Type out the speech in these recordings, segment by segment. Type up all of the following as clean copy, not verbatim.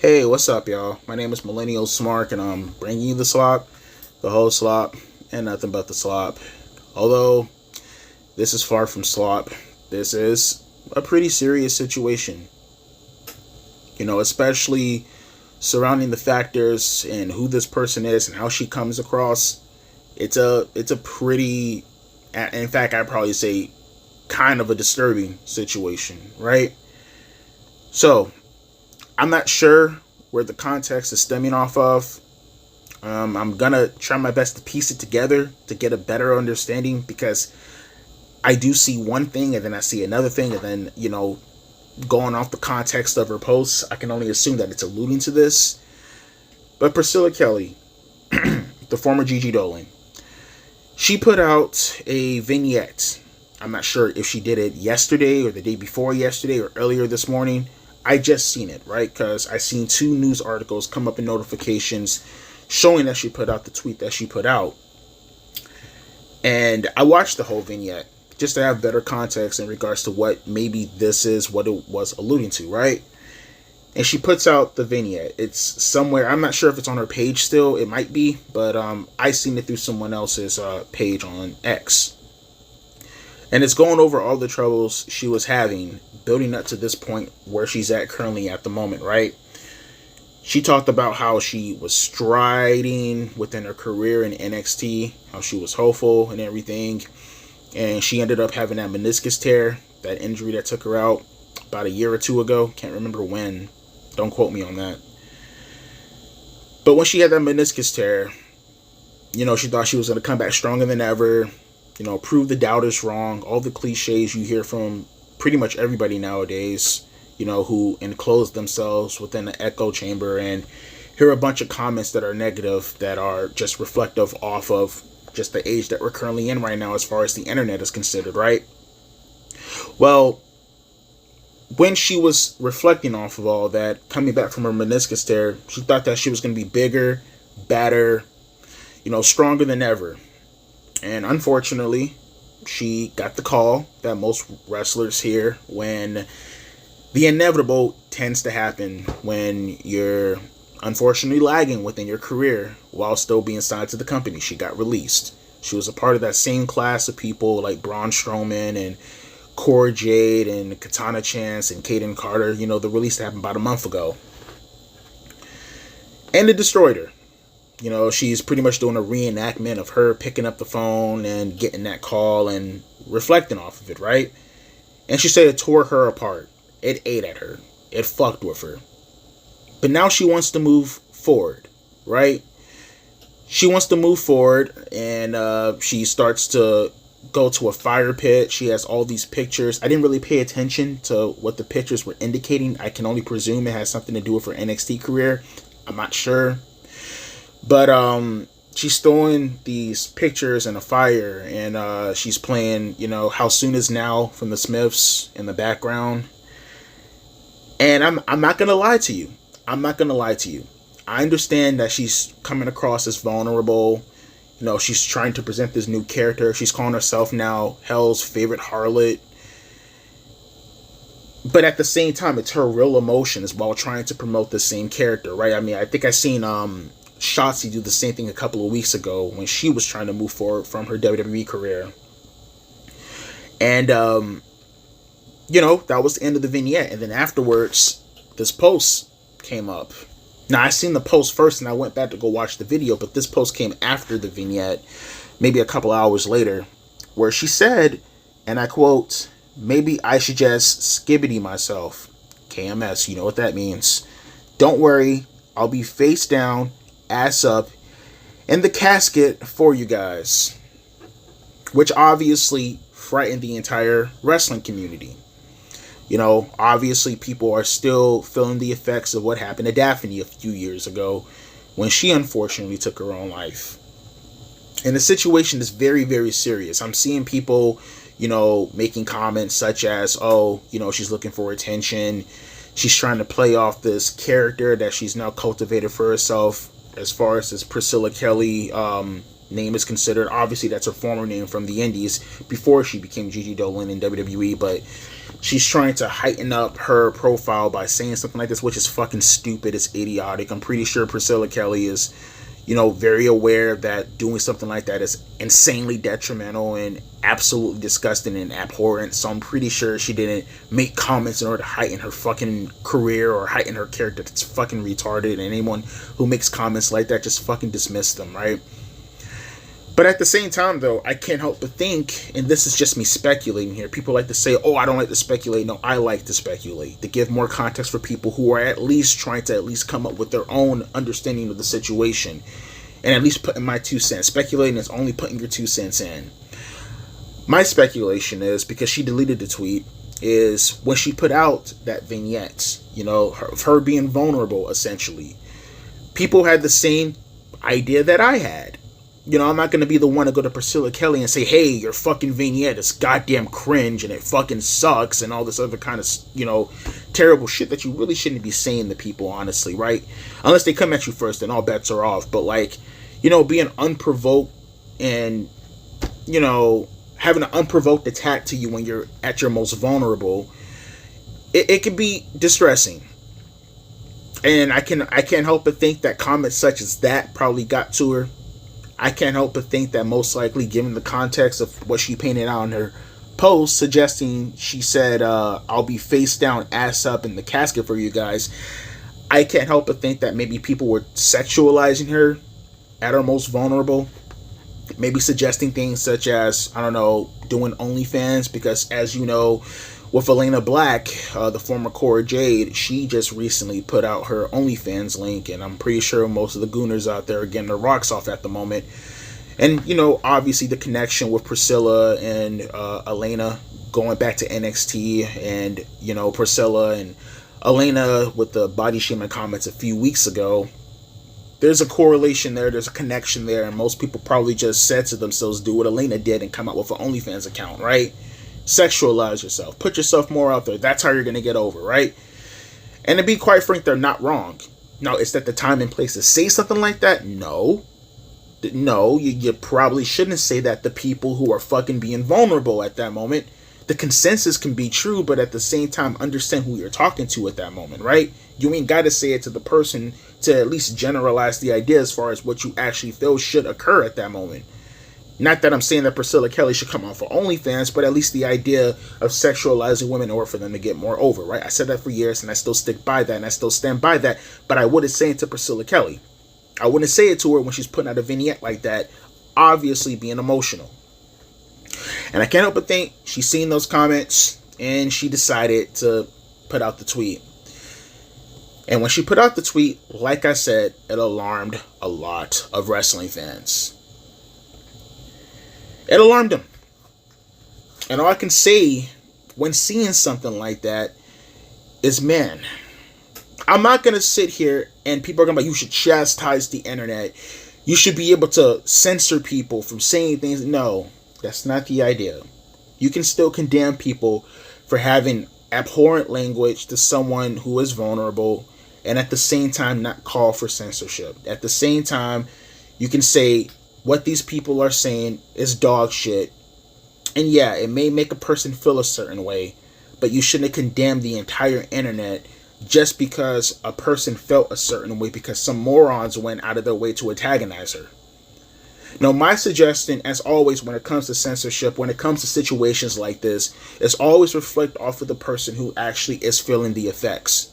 Hey, what's up, y'all? My name is Millennial Smark, and I'm bringing you the slop, the whole slop, and nothing but the slop. Although, this is far from slop. This is a pretty serious situation. Especially surrounding the factors and who this person is and how she comes across. It's a pretty, in fact, I'd probably say kind of a disturbing situation, right? So, I'm not sure where the context is stemming off of. I'm gonna try my best to piece it together to get a better understanding because I do see one thing and then I see another thing, and then, going off the context of her posts, I can only assume that it's alluding to this. But Priscilla Kelly, the former Gigi Dolin, she put out a vignette. I'm not sure if she did it yesterday or the day before yesterday or earlier this morning. I just seen it, right? Because I seen two news articles come up in notifications showing that she put out the tweet that she put out. And I watched the whole vignette just to have better context in regards to what maybe this is what it was alluding to, right? And she puts out the vignette. It's somewhere, I'm not sure if it's on her page still, it might be, but I seen it through someone else's page on X. And it's going over all the troubles she was having building up to this point where she's at currently at the moment, right? She talked about how she was striding within her career in NXT, how she was hopeful and everything. And she ended up having that meniscus tear, that injury that took her out about a year or two ago. Can't remember when. Don't quote me on that. But when she had that meniscus tear, she thought she was going to come back stronger than ever. Prove the doubters wrong. All the cliches you hear from pretty much everybody nowadays, who enclose themselves within the echo chamber and hear a bunch of comments that are negative, that are just reflective off of just the age that we're currently in right now as far as the internet is considered, right? Well, when she was reflecting off of all that, coming back from her meniscus tear, she thought that she was going to be bigger, better, stronger than ever. And unfortunately, she got the call that most wrestlers hear when the inevitable tends to happen when you're unfortunately lagging within your career while still being signed to the company. She got released. She was a part of that same class of people like Braun Strowman and Cora Jade and Katana Chance and Kaden Carter. The release happened about a month ago. And it destroyed her. She's pretty much doing a reenactment of her picking up the phone and getting that call and reflecting off of it, right? And she said it tore her apart. It ate at her. It fucked with her. But now she wants to move forward, right? She wants to move forward, and she starts to go to a fire pit. She has all these pictures. I didn't really pay attention to what the pictures were indicating. I can only presume it has something to do with her NXT career. I'm not sure. But she's throwing these pictures in a fire, and she's playing, How Soon Is Now from the Smiths in the background. And I'm not going to lie to you. I understand that she's coming across as vulnerable. She's trying to present this new character. She's calling herself now Hell's favorite harlot. But at the same time, it's her real emotions while trying to promote the same character, right? I mean, I think I seen Shotzi do the same thing a couple of weeks ago when she was trying to move forward from her WWE career. And, that was the end of the vignette. And then afterwards, this post came up. Now, I seen the post first and I went back to go watch the video, but this post came after the vignette, maybe a couple hours later, where she said, and I quote, "Maybe I should just skibbity myself." KMS, you know what that means. "Don't worry, I'll be face down, ass up, in the casket for you guys." Which obviously frightened the entire wrestling community. Obviously people are still feeling the effects of what happened to Daphne a few years ago when she unfortunately took her own life. And the situation is very, very serious. I'm seeing people, making comments such as, she's looking for attention. She's trying to play off this character that she's now cultivated for herself as far as this Priscilla Kelly name is considered. Obviously, that's her former name from the Indies before she became Gigi Dolin in WWE, but she's trying to heighten up her profile by saying something like this, which is fucking stupid. It's idiotic. I'm pretty sure Priscilla Kelly is, very aware that doing something like that is insanely detrimental and absolutely disgusting and abhorrent. So I'm pretty sure she didn't make comments in order to heighten her fucking career or heighten her character. That's fucking retarded. And anyone who makes comments like that, just fucking dismiss them, right? But at the same time, though, I can't help but think, and this is just me speculating here, people like to say, oh, I don't like to speculate. No, I like to speculate, to give more context for people who are at least trying to at least come up with their own understanding of the situation, and at least putting my 2 cents. Speculating is only putting your 2 cents in. My speculation is, because she deleted the tweet, is when she put out that vignette, of her being vulnerable, essentially, people had the same idea that I had. I'm not going to be the one to go to Priscilla Kelly and say, hey, your fucking vignette is goddamn cringe and it fucking sucks and all this other kind of, terrible shit that you really shouldn't be saying to people, honestly, right? Unless they come at you first, then all bets are off. But, being unprovoked and, having an unprovoked attack to you when you're at your most vulnerable, it can be distressing. And I can't help but think that comments such as that probably got to her. I can't help but think that most likely, given the context of what she painted out in her post, suggesting she said, I'll be face down, ass up in the casket for you guys, I can't help but think that maybe people were sexualizing her at her most vulnerable. Maybe suggesting things such as, I don't know, doing OnlyFans, because as you know, with Elena Black, the former Cora Jade, she just recently put out her OnlyFans link, and I'm pretty sure most of the gooners out there are getting their rocks off at the moment. And, obviously the connection with Priscilla and Elena going back to NXT, and, Priscilla and Elena with the body shaming comments a few weeks ago. There's a correlation there, there's a connection there, and most people probably just said to themselves, do what Elena did and come out with an OnlyFans account, right? Sexualize yourself, put yourself more out there. That's how you're going to get over, right? And to be quite frank, they're not wrong. Now, is that the time and place to say something like that? No, you probably shouldn't say that to people who are fucking being vulnerable at that moment. The consensus can be true, but at the same time, understand who you're talking to at that moment, right? You ain't got to say it to the person to at least generalize the idea as far as what you actually feel should occur at that moment. Not that I'm saying that Priscilla Kelly should come on for OnlyFans, but at least the idea of sexualizing women in order for them to get more over, right? I said that for years, and I still stick by that, and I still stand by that, but I wouldn't say it to Priscilla Kelly. I wouldn't say it to her when she's putting out a vignette like that, obviously being emotional. And I can't help but think she's seen those comments, and she decided to put out the tweet. And when she put out the tweet, like I said, it alarmed a lot of wrestling fans. It alarmed them. And all I can say when seeing something like that is, man, I'm not going to sit here and people are going to be like, you should chastise the internet. You should be able to censor people from saying things. No, that's not the idea. You can still condemn people for having abhorrent language to someone who is vulnerable, and at the same time not call for censorship. At the same time, you can say what these people are saying is dog shit. And yeah, it may make a person feel a certain way, but you shouldn't condemn the entire internet just because a person felt a certain way because some morons went out of their way to antagonize her. Now, my suggestion, as always, when it comes to censorship, when it comes to situations like this, is always reflect off of the person who actually is feeling the effects.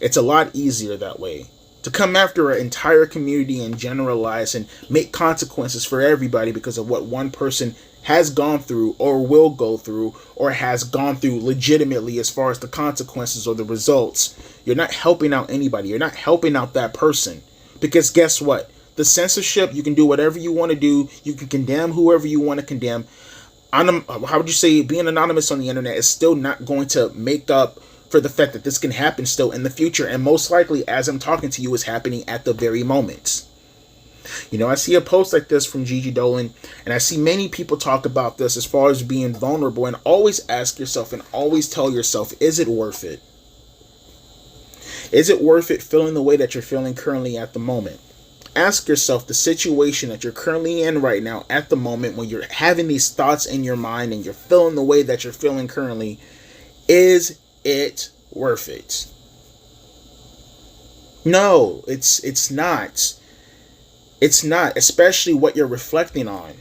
It's a lot easier that way. To come after an entire community and generalize and make consequences for everybody because of what one person has gone through or will go through or has gone through legitimately as far as the consequences or the results, you're not helping out anybody. You're not helping out that person. Because guess what? The censorship, you can do whatever you want to do. You can condemn whoever you want to condemn. How would you say being anonymous on the internet is still not going to make up for the fact that this can happen still in the future, and most likely as I'm talking to you is happening at the very moment. I see a post like this from Gigi Dolin, and I see many people talk about this as far as being vulnerable, and always ask yourself and always tell yourself, is it worth it? Is it worth it feeling the way that you're feeling currently at the moment? Ask yourself the situation that you're currently in right now at the moment when you're having these thoughts in your mind and you're feeling the way that you're feeling currently. Is it worth it? No, it's not. It's not, especially what you're reflecting on.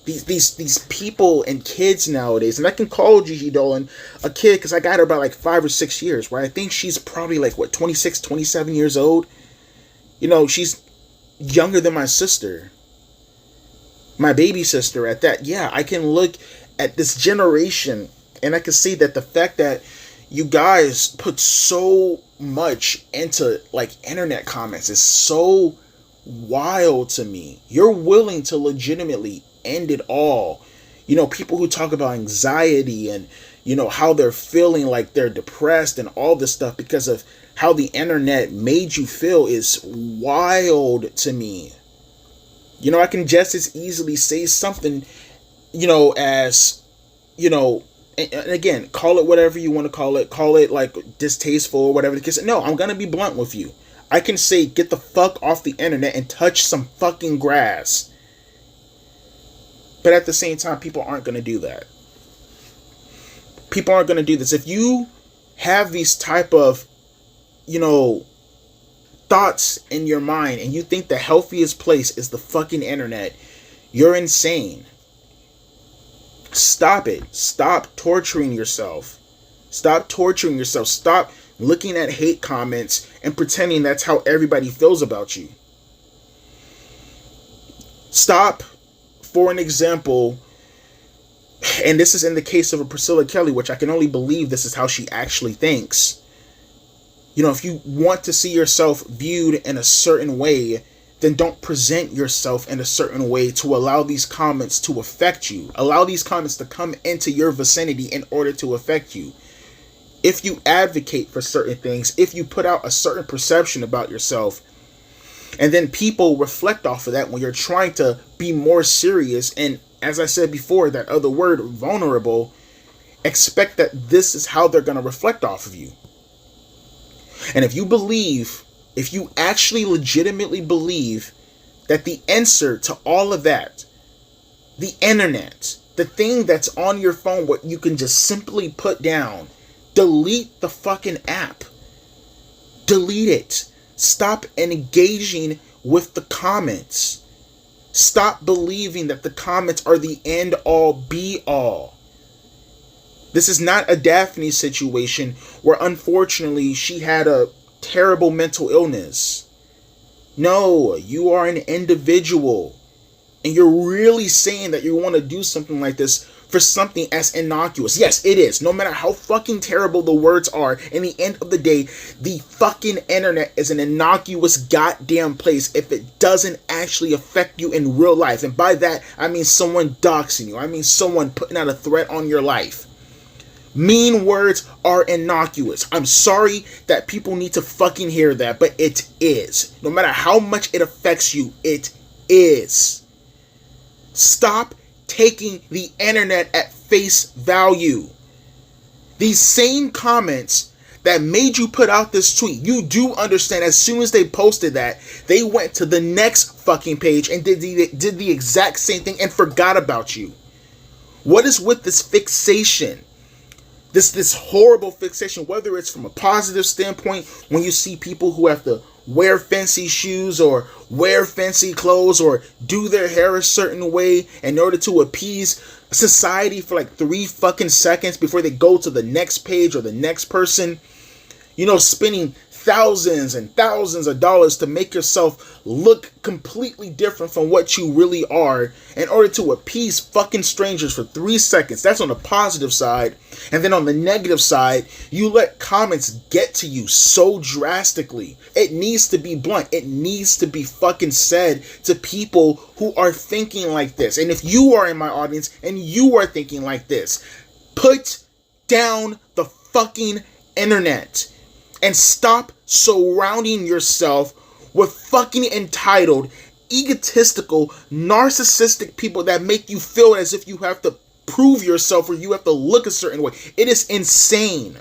These people and kids nowadays, and I can call Gigi Dolin a kid because I got her about like 5 or 6 years, right? I think she's probably like, what, 26, 27 years old? You know, she's younger than my sister. My baby sister at that. Yeah, I can look at this generation and I can see that the fact that you guys put so much into like internet comments is so wild to me. You're willing to legitimately end it all. You know, people who talk about anxiety and, you know, how they're feeling like they're depressed and all this stuff because of how the internet made you feel is wild to me. You know, I can just as easily say something, you know, as, you know, and again, call it whatever you want to call it like distasteful or whatever the case. No, I'm going to be blunt with you. I can say, get the fuck off the internet and touch some fucking grass. But at the same time, people aren't going to do that. People aren't going to do this. If you have these type of, you know, thoughts in your mind and you think the healthiest place is the fucking internet, you're insane. Stop it. Stop torturing yourself. Stop torturing yourself. Stop looking at hate comments and pretending that's how everybody feels about you. Stop, for an example, and this is in the case of a Priscilla Kelly, which I can only believe this is how she actually thinks. You know, if you want to see yourself viewed in a certain way, then don't present yourself in a certain way to allow these comments to affect you. Allow these comments to come into your vicinity in order to affect you. If you advocate for certain things, if you put out a certain perception about yourself, and then people reflect off of that when you're trying to be more serious, and as I said before, that other word, vulnerable, expect that this is how they're going to reflect off of you. And if you actually legitimately believe that the answer to all of that, the internet, the thing that's on your phone, what you can just simply put down, delete the fucking app. Delete it. Stop engaging with the comments. Stop believing that the comments are the end all be all. This is not a Daphne situation where unfortunately she had a terrible mental illness. No, you are an individual. And you're really saying that you want to do something like this for something as innocuous. Yes, it is. No matter how fucking terrible the words are, in the end of the day, the fucking internet is an innocuous goddamn place if it doesn't actually affect you in real life. And by that, I mean someone doxing you. I mean someone putting out a threat on your life. Mean words are innocuous. I'm sorry that people need to fucking hear that, but it is. No matter how much it affects you, it is. Stop taking the internet at face value. These same comments that made you put out this tweet, you do understand as soon as they posted that, they went to the next fucking page and did the exact same thing and forgot about you. What is with this fixation? This horrible fixation, whether it's from a positive standpoint, when you see people who have to wear fancy shoes or wear fancy clothes or do their hair a certain way in order to appease society for like 3 fucking seconds before they go to the next page or the next person, you know, spending thousands and thousands of dollars to make yourself look completely different from what you really are in order to appease fucking strangers for 3 seconds. That's on the positive side. And then on the negative side, you let comments get to you so drastically. It needs to be blunt. It needs to be fucking said to people who are thinking like this. And if you are in my audience and you are thinking like this, put down the fucking internet. And stop surrounding yourself with fucking entitled, egotistical, narcissistic people that make you feel as if you have to prove yourself or you have to look a certain way. It is insane.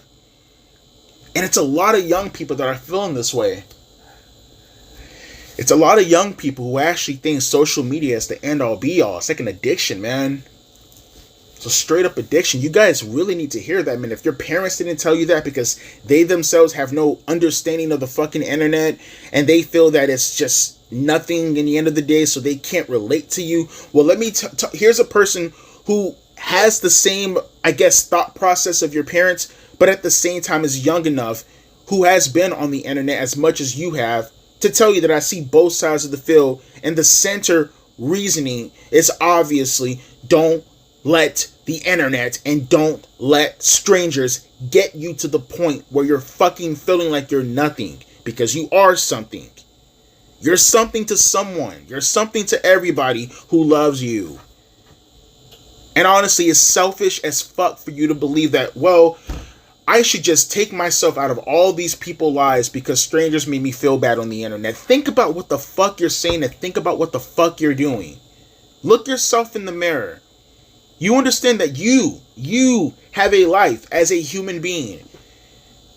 And it's a lot of young people that are feeling this way. It's a lot of young people who actually think social media is the end all be all. It's like an addiction, man. So straight up addiction. You guys really need to hear that, man. If your parents didn't tell you that because they themselves have no understanding of the fucking internet and they feel that it's just nothing in the end of the day, so they can't relate to you. Well, let me here's a person who has the same, I guess, thought process of your parents, but at the same time is young enough, who has been on the internet as much as you have, to tell you that I see both sides of the field, and the center reasoning is obviously don't let the internet and don't let strangers get you to the point where you're fucking feeling like you're nothing, because you are something. You're something to someone. You're something to everybody who loves you. And honestly, it's selfish as fuck for you to believe that, well, I should just take myself out of all these people's lives because strangers made me feel bad on the internet. Think about what the fuck you're saying and think about what the fuck you're doing. Look yourself in the mirror. You understand that you have a life as a human being.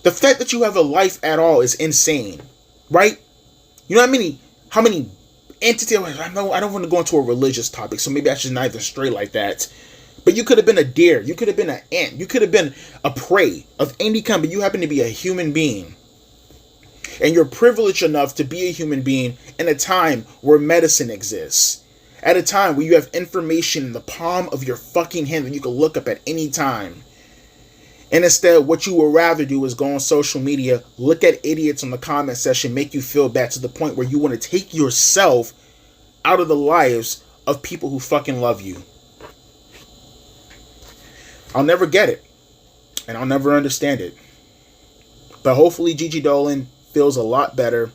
The fact that you have a life at all is insane, right? You know how many entities, I don't want to go into a religious topic, so maybe I should not even stray like that. But you could have been a deer, you could have been an ant, you could have been a prey of any kind, but you happen to be a human being. And you're privileged enough to be a human being in a time where medicine exists. At a time where you have information in the palm of your fucking hand that you can look up at any time. And instead, what you would rather do is go on social media, look at idiots on the comment section, make you feel bad to the point where you want to take yourself out of the lives of people who fucking love you. I'll never get it. And I'll never understand it. But hopefully Gigi Dolin feels a lot better.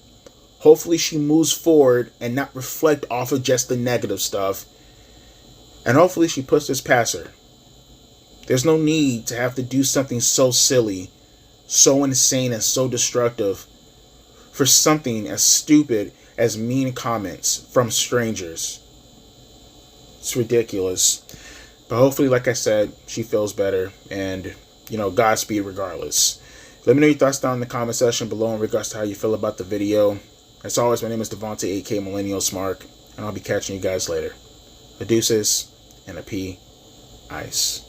Hopefully she moves forward and not reflect off of just the negative stuff. And hopefully she puts this past her. There's no need to have to do something so silly, so insane, and so destructive for something as stupid as mean comments from strangers. It's ridiculous. But hopefully, like I said, she feels better. And, Godspeed regardless. Let me know your thoughts down in the comment section below in regards to how you feel about the video. As always, my name is Devontae, a.k.a. Millennial Smark. And I'll be catching you guys later. A deuces and a pea. Ice.